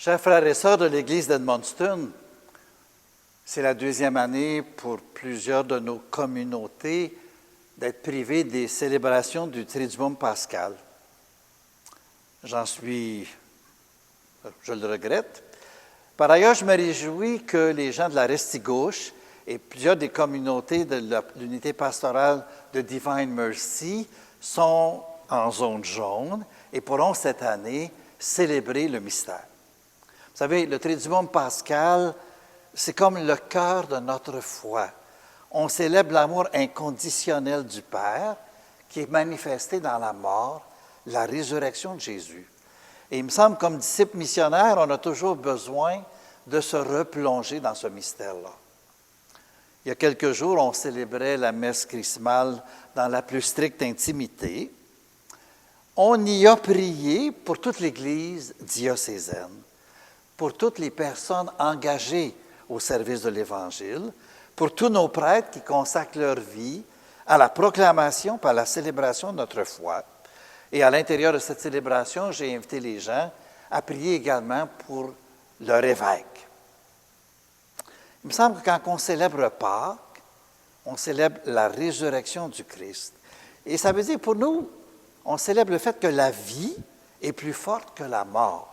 Chers frères et sœurs de l'Église d'Edmundston, c'est la deuxième année pour plusieurs de nos communautés d'être privées des célébrations du Triduum pascal. Je le regrette. Par ailleurs, je me réjouis que les gens de la Restigouche et plusieurs des communautés de l'unité pastorale de Divine Mercy sont en zone jaune et pourront cette année célébrer le mystère. Vous savez, le Triduum pascal, c'est comme le cœur de notre foi. On célèbre l'amour inconditionnel du Père qui est manifesté dans la mort, la résurrection de Jésus. Et il me semble, comme disciples missionnaires, on a toujours besoin de se replonger dans ce mystère-là. Il y a quelques jours, on célébrait la messe chrismale dans la plus stricte intimité. On y a prié pour toute l'Église diocésaine, pour toutes les personnes engagées au service de l'Évangile, pour tous nos prêtres qui consacrent leur vie à la proclamation et à la célébration de notre foi. Et à l'intérieur de cette célébration, j'ai invité les gens à prier également pour leur évêque. Il me semble que quand on célèbre Pâques, on célèbre la résurrection du Christ. Et ça veut dire pour nous, on célèbre le fait que la vie est plus forte que la mort.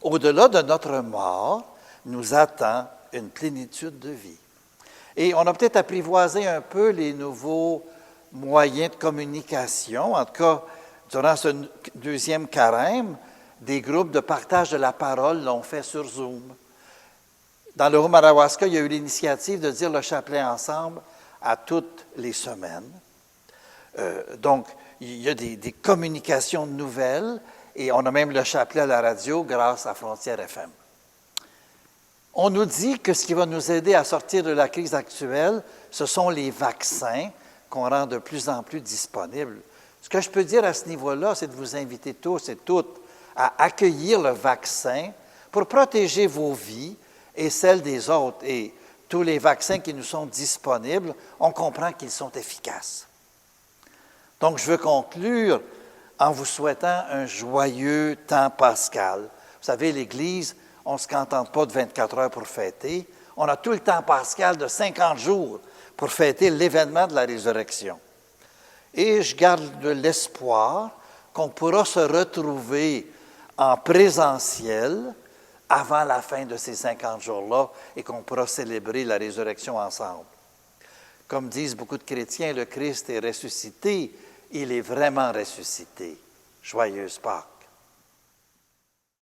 Au-delà de notre mort, nous attend une plénitude de vie. Et on a peut-être apprivoisé un peu les nouveaux moyens de communication. En tout cas, durant ce deuxième carême, des groupes de partage de la parole l'ont fait sur Zoom. Dans le Haut-Madawaska, il y a eu l'initiative de dire le chapelet ensemble à toutes les semaines. Donc, il y a des communications nouvelles et on a même le chapelet à la radio grâce à Frontières FM. On nous dit que ce qui va nous aider à sortir de la crise actuelle, ce sont les vaccins qu'on rend de plus en plus disponibles. Ce que je peux dire à ce niveau-là, c'est de vous inviter tous et toutes à accueillir le vaccin pour protéger vos vies et celles des autres. Et tous les vaccins qui nous sont disponibles, on comprend qu'ils sont efficaces. Donc, je veux conclure en vous souhaitant un joyeux temps pascal. Vous savez, l'Église, on ne se contente pas de 24 heures pour fêter. On a tout le temps pascal de 50 jours pour fêter l'événement de la résurrection. Et je garde de l'espoir qu'on pourra se retrouver en présentiel avant la fin de ces 50 jours-là et qu'on pourra célébrer la résurrection ensemble. Comme disent beaucoup de chrétiens, le Christ est ressuscité, il est vraiment ressuscité. Joyeuse Pâques.